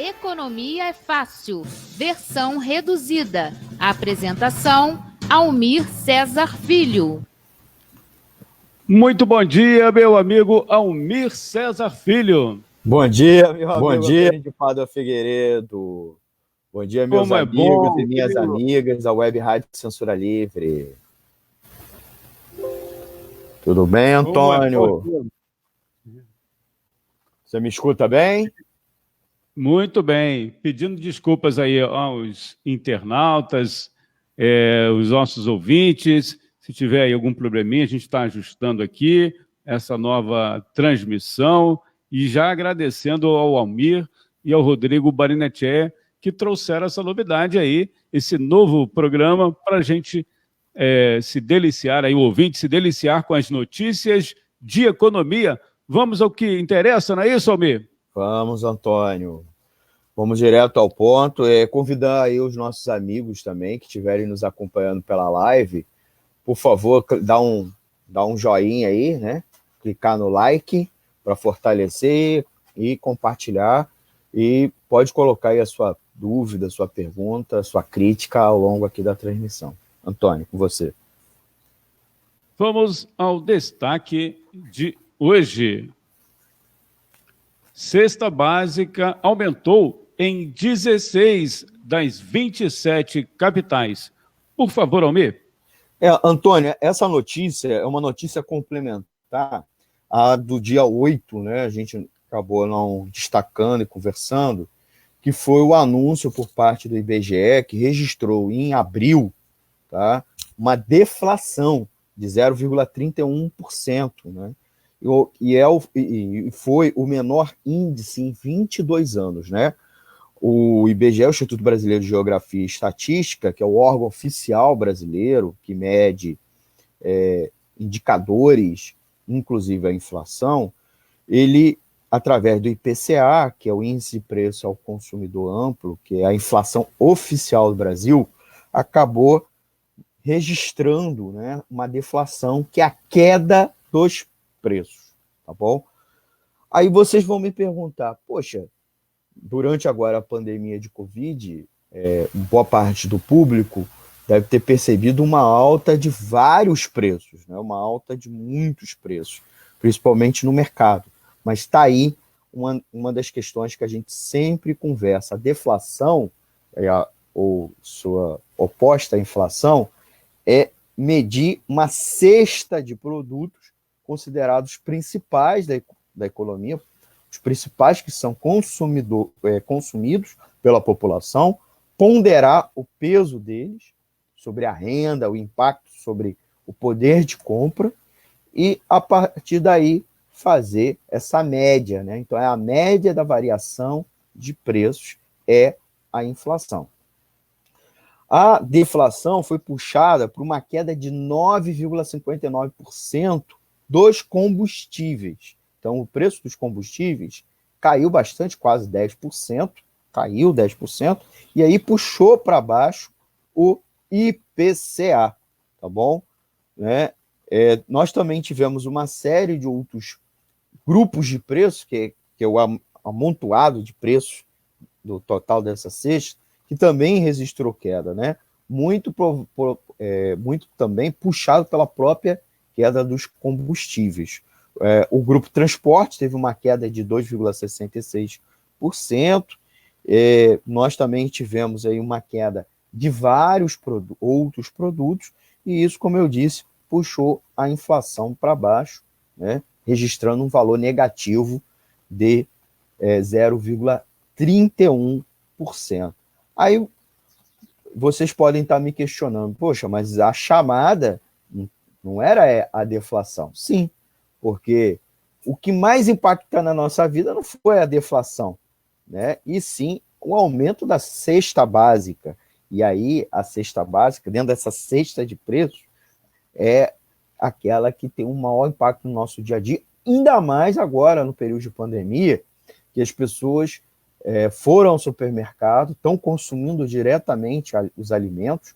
Economia é Fácil, versão reduzida. Apresentação, Almir Cesar Filho. Muito bom dia, meu amigo Almir Cesar Filho. Bom dia, meu amigo de Pádua Figueiredo. Bom dia, meus amigos e minhas amigas da Web Rádio Censura Livre. Tudo bem, Antônio? Você me escuta bem? Muito bem. Pedindo desculpas aí aos internautas, os nossos ouvintes. Se tiver aí algum probleminha, a gente está ajustando aqui essa nova transmissão e já agradecendo ao Almir e ao Rodrigo Barinetier que trouxeram essa novidade aí, esse novo programa para a gente se deliciar, aí, o ouvinte se deliciar com as notícias de economia. Vamos ao que interessa, não é isso, Almir? Vamos, Antônio. Vamos direto ao ponto. Convidar aí os nossos amigos também que estiverem nos acompanhando pela live, por favor, dá um joinha aí, né? Clicar no like para fortalecer e compartilhar. E pode colocar aí a sua dúvida, sua pergunta, sua crítica ao longo aqui da transmissão. Antônio, com você. Vamos ao destaque de hoje. Cesta básica aumentou em 16 das 27 capitais. Por favor, Almir. Antônio, essa notícia é uma notícia complementar à do dia 8, né? A gente acabou não destacando e conversando, que foi o anúncio por parte do IBGE, que registrou em abril, tá, uma deflação de 0,31%, né? E foi o menor índice em 22 anos, né? O IBGE, o Instituto Brasileiro de Geografia e Estatística, que é o órgão oficial brasileiro que mede indicadores, inclusive a inflação, ele, através do IPCA, que é o Índice de Preço ao Consumidor Amplo, que é a inflação oficial do Brasil, acabou registrando, né, uma deflação, que é a queda dos preços, tá bom? Aí vocês vão me perguntar, poxa, durante agora a pandemia de Covid, boa parte do público deve ter percebido uma alta de vários preços, né? Uma alta de muitos preços, principalmente no mercado. Mas está aí uma das questões que a gente sempre conversa. A deflação, ou sua oposta à inflação, é medir uma cesta de produtos considerados principais da economia, os principais que são consumidos pela população, ponderar o peso deles sobre a renda, o impacto sobre o poder de compra e, a partir daí, fazer essa média, né? Então, a média da variação de preços é a inflação. A deflação foi puxada por uma queda de 9,59% dos combustíveis. Então, o preço dos combustíveis caiu bastante, quase 10%, caiu 10%, e aí puxou para baixo o IPCA, tá bom? Né? Nós também tivemos uma série de outros grupos de preços, que é o amontoado de preços do total dessa cesta, que também registrou queda, né? Muito também puxado pela própria queda dos combustíveis. O grupo transporte teve uma queda de 2,66%. Nós também tivemos aí uma queda de vários outros produtos, e isso, como eu disse, puxou a inflação para baixo, né, registrando um valor negativo de 0,31%. Aí vocês podem estar me questionando, poxa, mas a chamada não era a deflação. Sim, porque o que mais impacta na nossa vida não foi a deflação, né? E sim o aumento da cesta básica. E aí a cesta básica, dentro dessa cesta de preços, é aquela que tem um maior impacto no nosso dia a dia, ainda mais agora no período de pandemia, que as pessoas foram ao supermercado, estão consumindo diretamente os alimentos.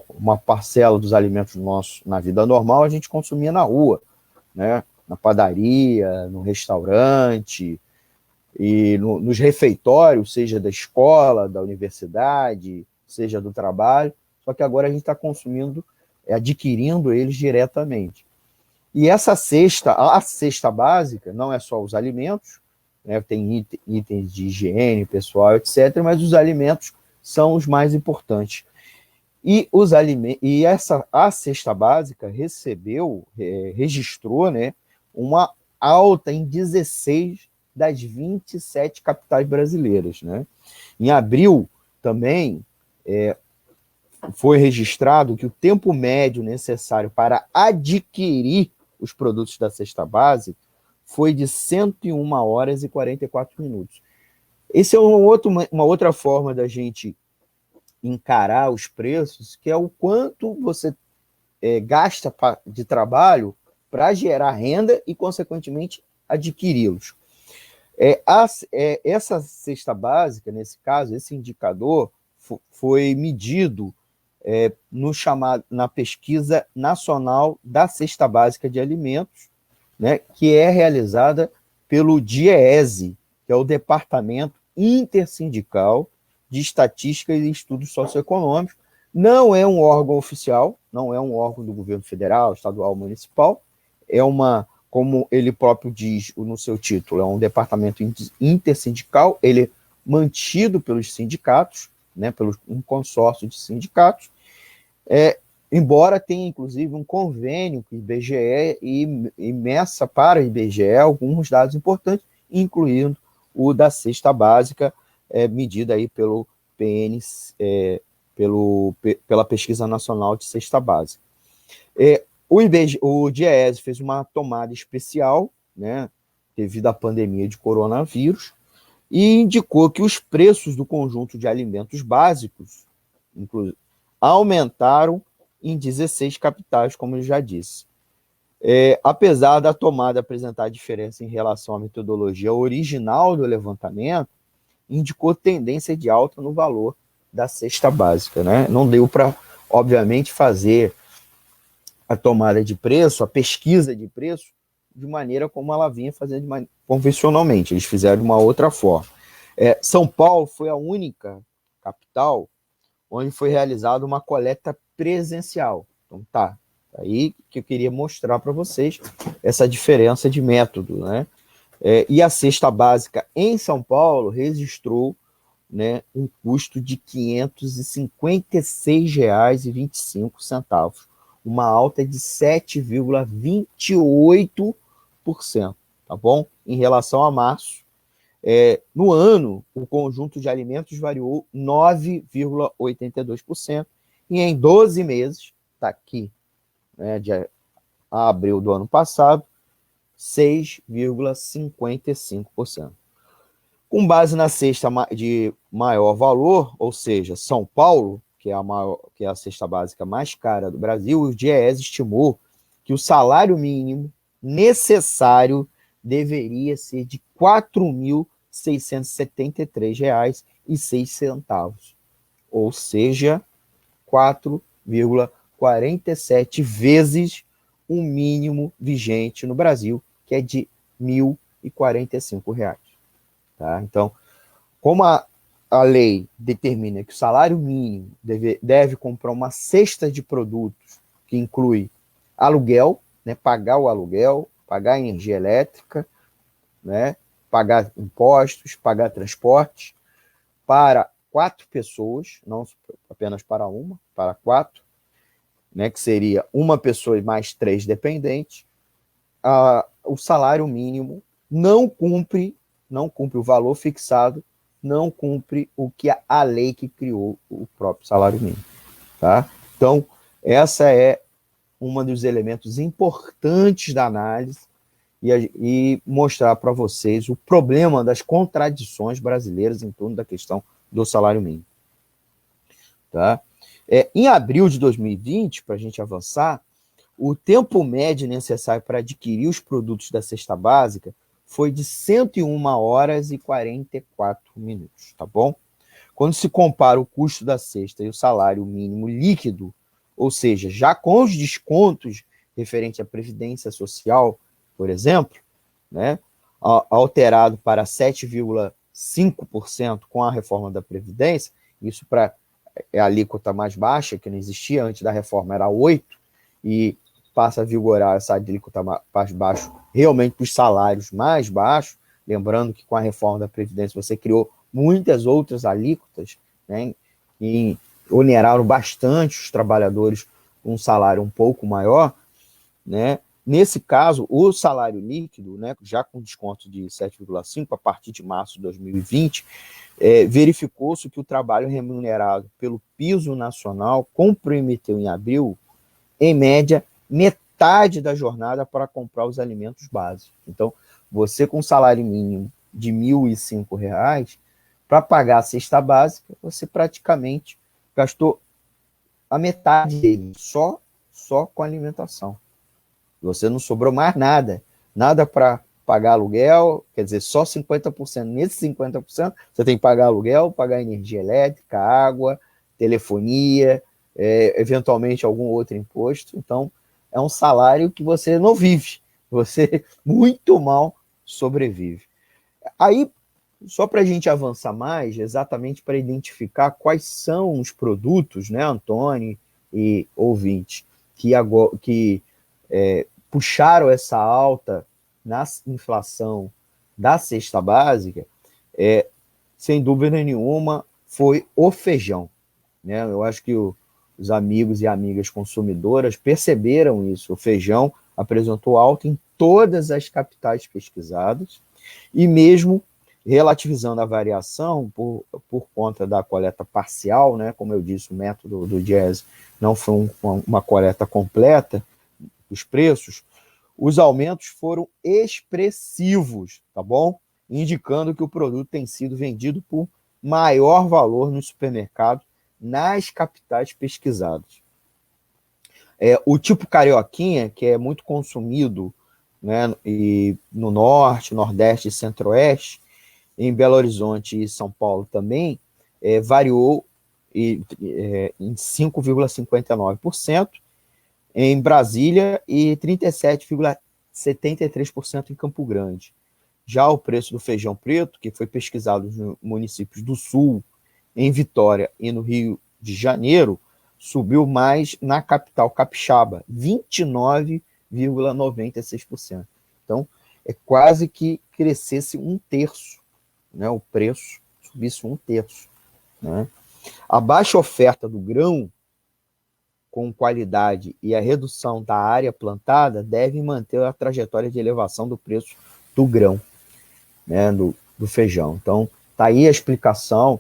Uma parcela dos alimentos nossos na vida normal a gente consumia na rua, né? Na padaria, no restaurante, e nos refeitórios, seja da escola, da universidade, seja do trabalho, só que agora a gente está consumindo, adquirindo eles diretamente. E a cesta básica, não é só os alimentos, né, tem itens de higiene pessoal, etc., mas os alimentos são os mais importantes. E a cesta básica registrou, né, uma alta em 16 das 27 capitais brasileiras, né? Em abril, também, foi registrado que o tempo médio necessário para adquirir os produtos da cesta básica foi de 101 horas e 44 minutos. Essa é uma outra forma da gente encarar os preços, que é o quanto você gasta de trabalho para gerar renda e, consequentemente, adquiri-los. Essa cesta básica, nesse caso, esse indicador, foi medido na Pesquisa Nacional da Cesta Básica de Alimentos, né, que é realizada pelo DIEESE, que é o Departamento Intersindical de Estatística e Estudos Socioeconômicos. Não é um órgão oficial, não é um órgão do governo federal, estadual, municipal, como ele próprio diz no seu título, é um departamento intersindical, ele é mantido pelos sindicatos, né, um consórcio de sindicatos, embora tenha, inclusive, um convênio com o IBGE e meça para o IBGE alguns dados importantes, incluindo o da cesta básica, medida aí pelo pela Pesquisa Nacional de Cesta Básica. O DIEESE fez uma tomada especial, né, devido à pandemia de coronavírus, e indicou que os preços do conjunto de alimentos básicos aumentaram em 16 capitais, como eu já disse. Apesar da tomada apresentar diferença em relação à metodologia original do levantamento, indicou tendência de alta no valor da cesta básica, né? Não deu para, obviamente, fazer a tomada de preço, a pesquisa de preço, de maneira como ela vinha fazendo convencionalmente. Eles fizeram de uma outra forma. São Paulo foi a única capital onde foi realizada uma coleta presencial. Então, aí que eu queria mostrar para vocês essa diferença de método, né? E a cesta básica em São Paulo registrou, né, um custo de R$ 556,25, uma alta de 7,28%, tá bom? Em relação a março. No ano, o conjunto de alimentos variou 9,82%, e em 12 meses, está aqui, né, de abril do ano passado, 6,55%. Com base na cesta de maior valor, ou seja, São Paulo, que é a cesta básica mais cara do Brasil, o DIEESE estimou que o salário mínimo necessário deveria ser de R$ 4.673,06, ou seja, 4,47 vezes o mínimo vigente no Brasil, que é de R$ 1.045. Tá? Então, como a lei determina que o salário mínimo deve comprar uma cesta de produtos que inclui aluguel, né, pagar o aluguel, pagar a energia elétrica, né, pagar impostos, pagar transporte, para 4 pessoas, não apenas para uma, para 4, né, que seria uma pessoa e mais 3 dependentes, o salário mínimo não cumpre o valor fixado, não cumpre o que a lei que criou o próprio salário mínimo. Tá? Então, essa é um dos elementos importantes da análise e mostrar para vocês o problema das contradições brasileiras em torno da questão do salário mínimo. Tá? Em abril de 2020, para a gente avançar, o tempo médio necessário para adquirir os produtos da cesta básica foi de 101 horas e 44 minutos, tá bom? Quando se compara o custo da cesta e o salário mínimo líquido, ou seja, já com os descontos referentes à Previdência Social, por exemplo, né, alterado para 7,5% com a reforma da Previdência, isso para a alíquota mais baixa, que não existia antes da reforma, era 8%, e passa a vigorar essa alíquota mais baixa realmente para os salários mais baixos, lembrando que com a reforma da Previdência você criou muitas outras alíquotas, né, e oneraram bastante os trabalhadores com um salário um pouco maior, né? Nesse caso, o salário líquido, né, já com desconto de 7,5% a partir de março de 2020, verificou-se que o trabalho remunerado pelo piso nacional comprometeu em abril, em média, metade da jornada para comprar os alimentos básicos. Então, você com salário mínimo de R$ 1.005, para pagar a cesta básica, você praticamente gastou a metade dele, só com alimentação. Você não sobrou mais nada para pagar aluguel, quer dizer, só 50%. Nesses 50%, você tem que pagar aluguel, pagar energia elétrica, água, telefonia, eventualmente algum outro imposto. Então, é um salário que você não vive, você muito mal sobrevive. Aí, só para a gente avançar mais, exatamente para identificar quais são os produtos, né, Antônio e ouvinte, que puxaram essa alta na inflação da cesta básica, sem dúvida nenhuma, foi o feijão. Né? Eu acho que os amigos e amigas consumidoras perceberam isso. O feijão apresentou alta em todas as capitais pesquisadas, e mesmo relativizando a variação por conta da coleta parcial, né? Como eu disse, o método do Diese não foi uma coleta completa dos preços, os aumentos foram expressivos, tá bom? Indicando que o produto tem sido vendido por maior valor no supermercado nas capitais pesquisadas. O tipo carioquinha, que é muito consumido, né, e no norte, nordeste e centro-oeste, em Belo Horizonte e São Paulo também, variou em 5,59%, em Brasília e 37,73% em Campo Grande. Já o preço do feijão preto, que foi pesquisado nos municípios do Sul, em Vitória e no Rio de Janeiro, subiu mais na capital capixaba, 29,96%. Então, é quase que crescesse um terço, né? O preço subisse um terço. Né? A baixa oferta do grão, com qualidade, e a redução da área plantada devem manter a trajetória de elevação do preço do grão, né, do feijão. Então, está aí a explicação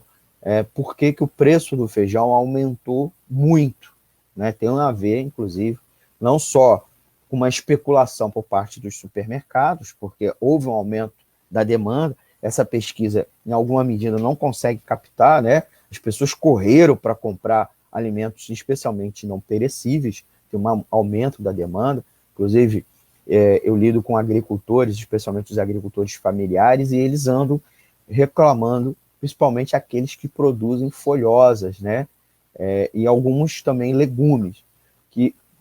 por que o preço do feijão aumentou muito. Né? Tem a ver, inclusive, não só com uma especulação por parte dos supermercados, porque houve um aumento da demanda. Essa pesquisa, em alguma medida, não consegue captar, né? As pessoas correram para comprar alimentos, especialmente não perecíveis, tem um aumento da demanda. Inclusive, eu lido com agricultores, especialmente os agricultores familiares, e eles andam reclamando, principalmente aqueles que produzem folhosas, né? E alguns também legumes,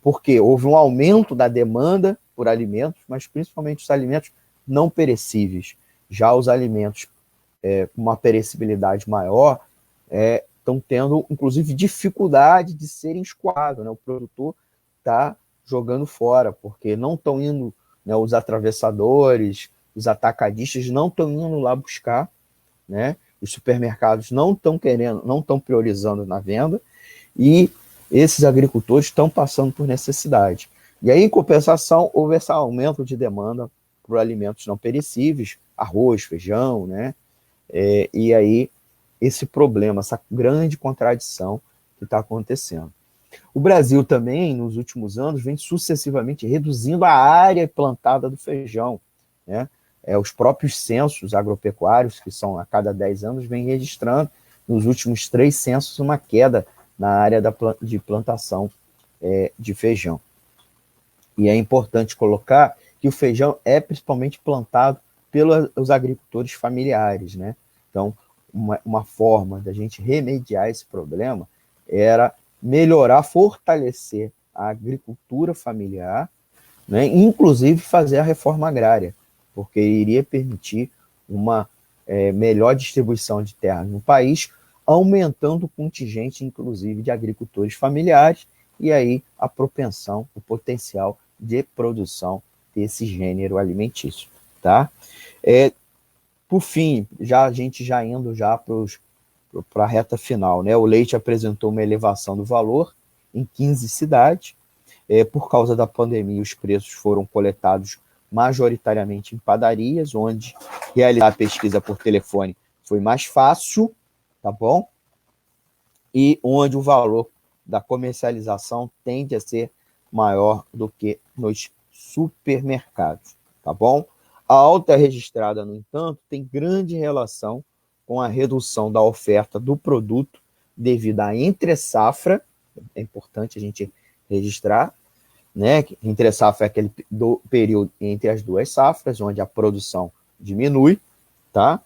porque houve um aumento da demanda por alimentos, mas principalmente os alimentos não perecíveis. Já os alimentos com uma perecibilidade maior estão tendo, inclusive, dificuldade de serem escoados. Né? O produtor está jogando fora, porque não estão indo, né, os atravessadores, os atacadistas não estão indo lá buscar, né? Os supermercados não estão querendo, não estão priorizando na venda, e esses agricultores estão passando por necessidade. E aí, em compensação, houve esse aumento de demanda por alimentos não perecíveis, arroz, feijão, né? E aí, esse problema, essa grande contradição que está acontecendo. O Brasil também, nos últimos anos, vem sucessivamente reduzindo a área plantada do feijão. Né? Os próprios censos agropecuários, que são a cada 10 anos, vêm registrando, nos últimos 3 censos, uma queda na área de plantação de feijão. E é importante colocar que o feijão é principalmente plantado pelos agricultores familiares. Né? Então, uma forma da gente remediar esse problema era melhorar, fortalecer a agricultura familiar, né? Inclusive fazer a reforma agrária. porque iria permitir uma melhor distribuição de terras no país, aumentando o contingente, inclusive, de agricultores familiares, e aí a propensão, o potencial de produção desse gênero alimentício. Tá? Por fim, a gente já indo para a reta final, né? O leite apresentou uma elevação do valor em 15 cidades. Por causa da pandemia, os preços foram coletados majoritariamente em padarias, onde realizar a pesquisa por telefone foi mais fácil, tá bom? E onde o valor da comercialização tende a ser maior do que nos supermercados, tá bom? A alta registrada, no entanto, tem grande relação com a redução da oferta do produto devido à entre-safra, é importante a gente registrar, né? Entre-safra é aquele período entre as duas safras, onde a produção diminui, tá?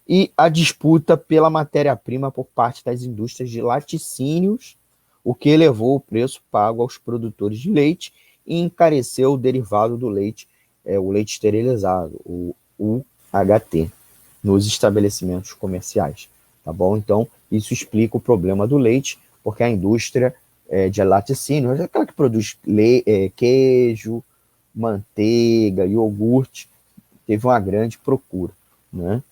E a disputa pela matéria-prima por parte das indústrias de laticínios, o que elevou o preço pago aos produtores de leite e encareceu o derivado do leite, o leite esterilizado, o UHT, nos estabelecimentos comerciais, tá bom? Então, isso explica o problema do leite, porque a indústria de laticínio, aquela que produz queijo, manteiga, iogurte, teve uma grande procura, né?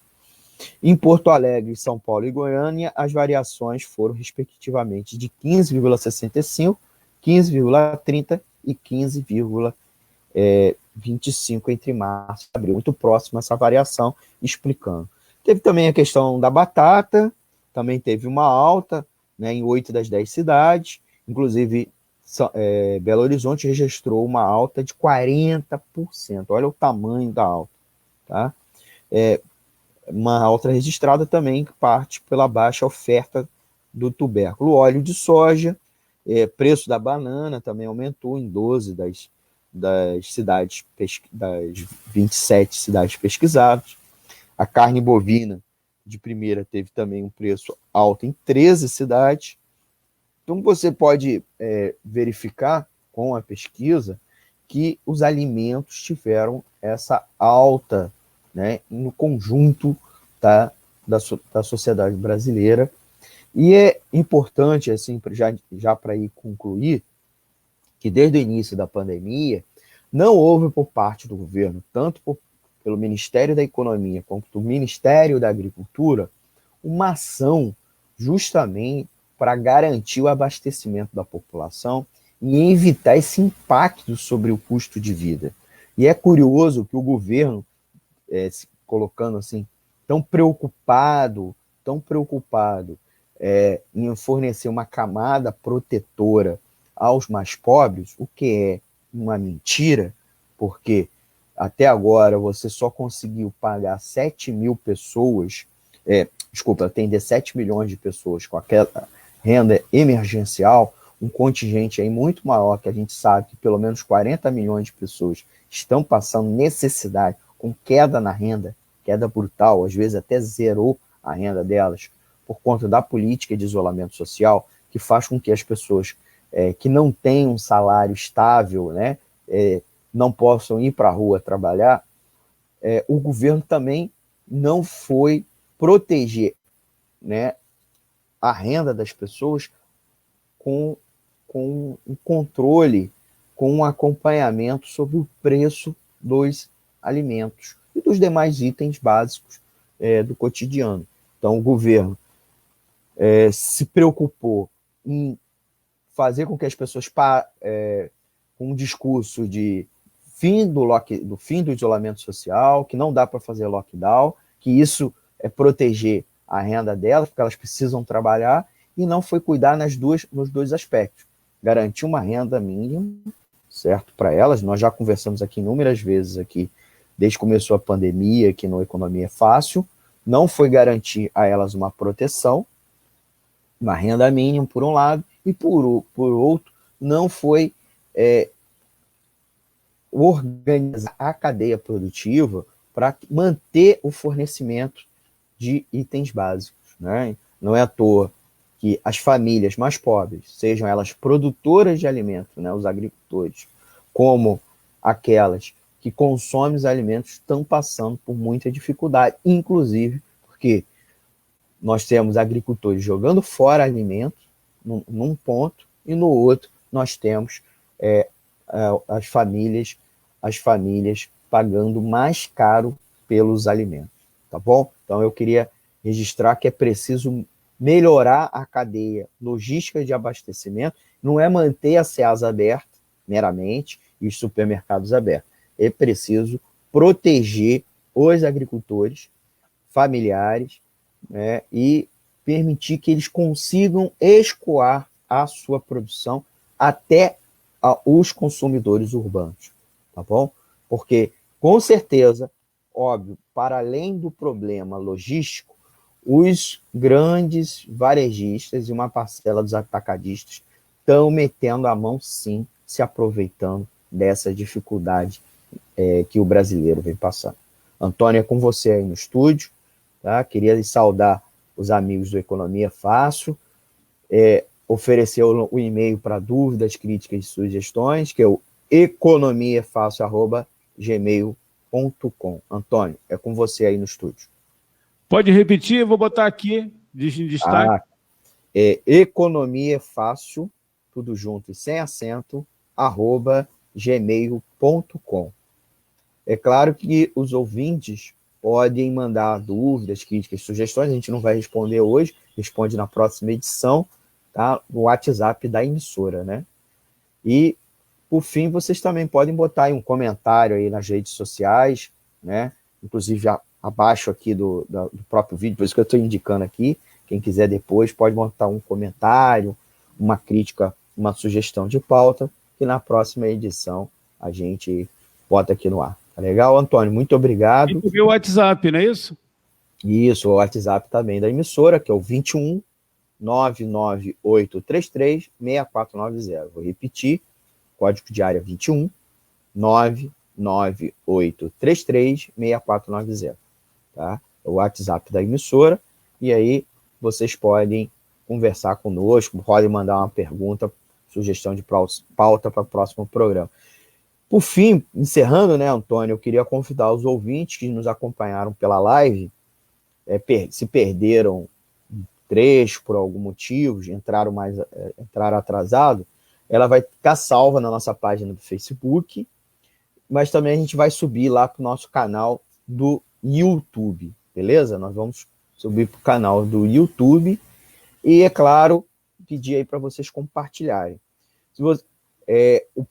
Em Porto Alegre, São Paulo e Goiânia, as variações foram, respectivamente, de 15,65, 15,30 e 15,25 entre março e abril. Muito próximo essa variação, explicando. Teve também a questão da batata, também teve uma alta, né, em 8 das 10 cidades, inclusive Belo Horizonte registrou uma alta de 40%. Olha o tamanho da alta. Tá? Uma alta registrada também que parte pela baixa oferta do tubérculo. O óleo de soja, preço da banana também aumentou em 12 das cidades, das 27 cidades pesquisadas. A carne bovina de primeira teve também um preço alto em 13 cidades. Então você pode verificar com a pesquisa que os alimentos tiveram essa alta, né, no conjunto, tá, da sociedade brasileira. E é importante, assim, já para ir concluir, que desde o início da pandemia, não houve por parte do governo, tanto pelo Ministério da Economia quanto do Ministério da Agricultura, uma ação justamente para garantir o abastecimento da população e evitar esse impacto sobre o custo de vida. E é curioso que o governo, se colocando assim, tão preocupado em fornecer uma camada protetora aos mais pobres, o que é uma mentira, porque até agora você só conseguiu pagar 7 mil pessoas, atender 7 milhões de pessoas com aquela renda emergencial, um contingente aí muito maior, que a gente sabe que pelo menos 40 milhões de pessoas estão passando necessidade, com queda na renda, queda brutal, às vezes até zerou a renda delas, por conta da política de isolamento social, que faz com que as pessoas que não têm um salário estável, né, não possam ir para a rua trabalhar. O governo também não foi proteger, né, a renda das pessoas com um controle, com um acompanhamento sobre o preço dos alimentos e dos demais itens básicos do cotidiano. Então, o governo se preocupou em fazer com que as pessoas, com um discurso de fim do isolamento social, que não dá para fazer lockdown, que isso é proteger a renda delas, porque elas precisam trabalhar, e não foi cuidar nos dois aspectos. Garantir uma renda mínima, certo, para elas. Nós já conversamos aqui inúmeras vezes, aqui, desde que começou a pandemia, que no Economia é Fácil, não foi garantir a elas uma proteção, uma renda mínima, por um lado, e por outro, não foi organizar a cadeia produtiva para manter o fornecimento de itens básicos, né? Não é à toa que as famílias mais pobres, sejam elas produtoras de alimentos, né, os agricultores, como aquelas que consomem os alimentos estão passando por muita dificuldade, inclusive porque nós temos agricultores jogando fora alimentos num ponto, e no outro nós temos as famílias pagando mais caro pelos alimentos, tá bom? Então eu queria registrar que é preciso melhorar a cadeia logística de abastecimento, não é manter a Ceasa aberta meramente e os supermercados abertos, é preciso proteger os agricultores familiares, né, e permitir que eles consigam escoar a sua produção até os consumidores urbanos, tá bom? Porque, com certeza, óbvio, para além do problema logístico, os grandes varejistas e uma parcela dos atacadistas estão metendo a mão, sim, se aproveitando dessa dificuldade que o brasileiro vem passando. Antônio, é com você aí no estúdio, tá? Queria saudar os amigos do Economia Fácil, oferecer o e-mail para dúvidas, críticas e sugestões, que é o economiafácil@gmail.com. Antônio, é com você aí no estúdio. Pode repetir, eu vou botar aqui em destaque. Economiafácil, tudo junto e sem acento, @gmail.com. É claro que os ouvintes podem mandar dúvidas, críticas, sugestões, a gente não vai responder hoje, responde na próxima edição, tá? No WhatsApp da emissora, né? E, por fim, vocês também podem botar aí um comentário aí nas redes sociais, né? Inclusive abaixo aqui do próprio vídeo, por isso que eu estou indicando aqui, quem quiser depois pode botar um comentário, uma crítica, uma sugestão de pauta, que na próxima edição a gente bota aqui no ar. Tá legal, Antônio? Muito obrigado. E o WhatsApp, não é isso? Isso, o WhatsApp também da emissora, que é o 21 99833 6490. Vou repetir, código de área 21 99833 6490. Tá? É o WhatsApp da emissora, e aí vocês podem conversar conosco, podem mandar uma pergunta, sugestão de pauta para o próximo programa. Por fim, encerrando, né, Antônio, eu queria convidar os ouvintes que nos acompanharam pela live, se perderam um trecho por algum motivo, entraram atrasado, ela vai ficar salva na nossa página do Facebook, mas também a gente vai subir lá para o nosso canal do YouTube, beleza? Nós vamos subir para o canal do YouTube e, é claro, pedir aí para vocês compartilharem. Se você, o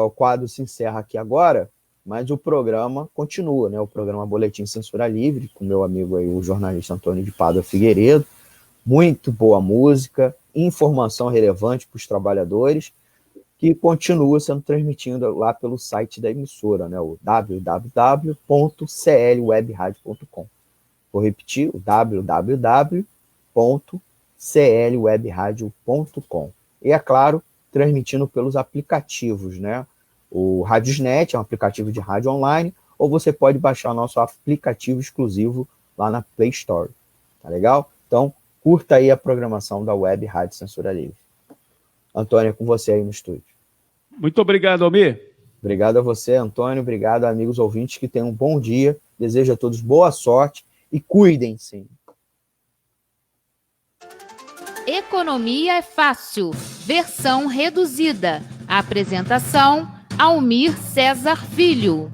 quadro se encerra aqui agora, mas o programa continua, né? O programa Boletim Censura Livre, com meu amigo aí, o jornalista Antônio de Pádua Figueiredo. Muito boa música, informação relevante para os trabalhadores, que continua sendo transmitido lá pelo site da emissora, né? O www.clwebradio.com. Vou repetir, o www.clwebradio.com. E, é claro, transmitindo pelos aplicativos, né? O Radiosnet é um aplicativo de rádio online, ou você pode baixar o nosso aplicativo exclusivo lá na Play Store. Tá legal? Então, curta aí a programação da Web Rádio Censura Livre. Antônio, é com você aí no estúdio. Muito obrigado, Almir. Obrigado a você, Antônio. Obrigado, amigos ouvintes, que tenham um bom dia. Desejo a todos boa sorte e cuidem-se. Economia é Fácil, versão reduzida. Apresentação: Almir Cesar Filho.